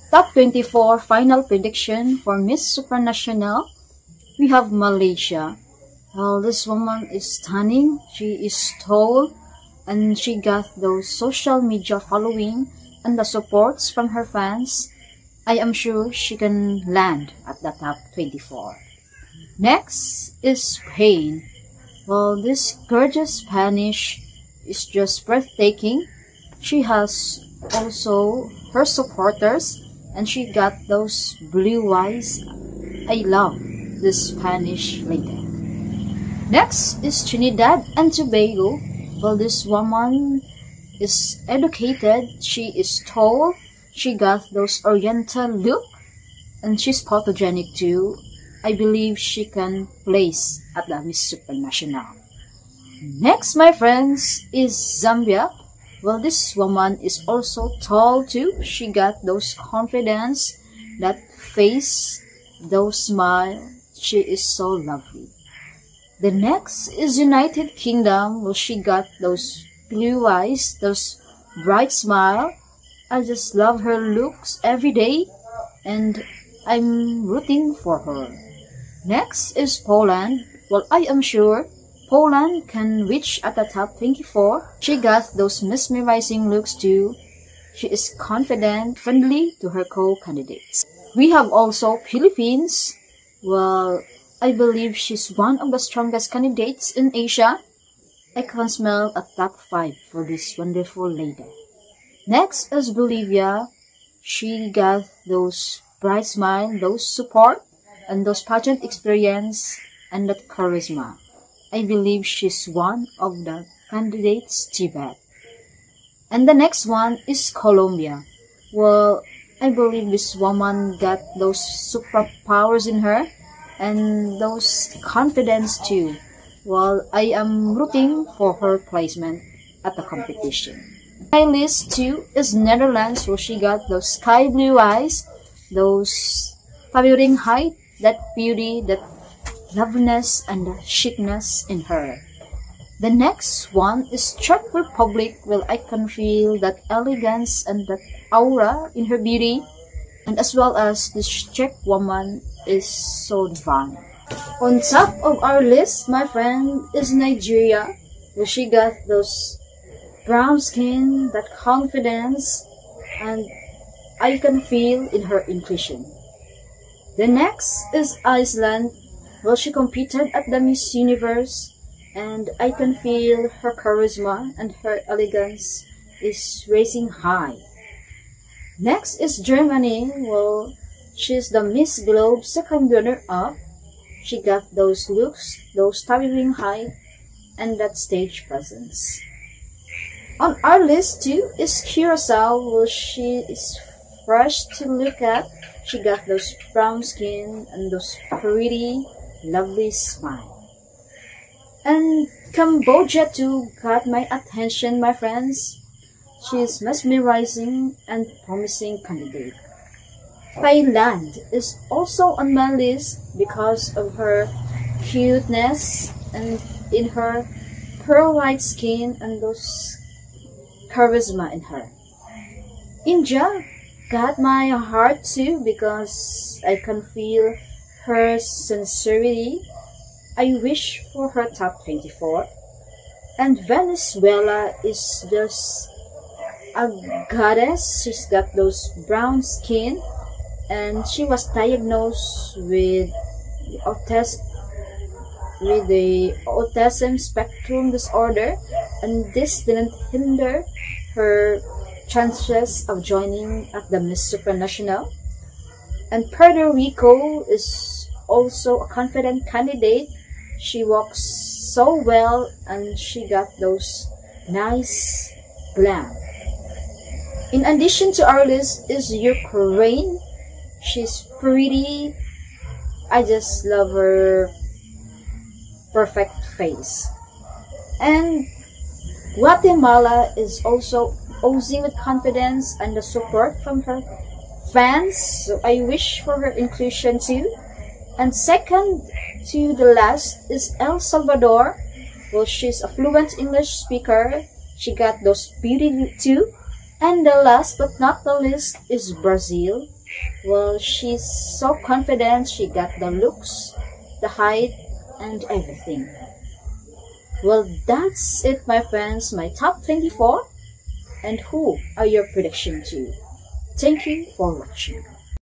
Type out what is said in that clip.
Top 24 final prediction for Miss Supranational. We have Malaysia. Well, this woman is stunning. She is tall and she got those social media following and the supports from her fans. I am sure she can land at the top 24. Next is Spain. Well, this gorgeous Spanish is just breathtaking. She has also her supporters and she got those blue eyes. I love this Spanish lady. Next is Trinidad and Tobago. Well, this woman is educated, she is tall, she got those oriental look, and she's photogenic too. I believe she can place at the Miss Supranational. Next, my friends, is Zambia. Well, this woman is also tall too. She got those confidence, that face, those smile. She is so lovely. The next is United Kingdom. Well, she got those blue eyes, those bright smile. I just love her looks every day and I'm rooting for her. Next is Poland. Well, I am sure Poland can reach at the top 24. She got those mesmerizing looks too. She is confident, friendly to her co-candidates. We have also Philippines. Well, I believe she's one of the strongest candidates in Asia. I can smell a top 5 for this wonderful lady. Next is Bolivia. She got those bright smile, those support, and those pageant experience, and that charisma. I believe she's one of the candidates to bet. And the next one is Colombia. Well, I believe this woman got those superpowers in her, and those confidence too. Well, I am rooting for her placement at the competition. My list too is Netherlands, where she got those sky blue eyes, those towering height, that beauty, that loveliness and the chicness in her. The next one is Czech Republic. Well, I can feel that elegance and that aura in her beauty, and as well as this Czech woman is so divine. On top of our list, my friend, is Nigeria, where she got those brown skin, that confidence, and I can feel in her intuition. The next is Iceland. Well, she competed at the Miss Universe, and I can feel her charisma and her elegance is raising high. Next is Germany. Well, she's the Miss Globe second runner-up. She got those looks, those towering height, and that stage presence. On our list too is Curacao. Well, she is fresh to look at. She got those brown skin and those pretty, lovely smile. And Cambodia too got my attention, my friends. She is mesmerizing and promising candidate. Thailand is also on my list because of her cuteness and in her pearl-white skin and those charisma in her. India got my heart too because I can feel her sincerity. I wish for her top 24. And Venezuela is just a goddess. She's got those brown skin and she was diagnosed with the autism spectrum disorder, and this didn't hinder her chances of joining at the Miss Supranational. And Puerto Rico is also a confident candidate. She walks so well and she got those nice glam. In addition to our list is Ukraine. She's pretty. I just love her perfect face. And Guatemala is also oozing with confidence and the support from her fans, so I wish for her inclusion too. And second to the last is El Salvador. Well, she's a fluent English speaker. She got those beauty too. And the last but not the least is Brazil. Well, she's so confident, she got the looks, the height, and everything. Well, that's it, my friends, my top 24. And who are your prediction to? Thank you for watching.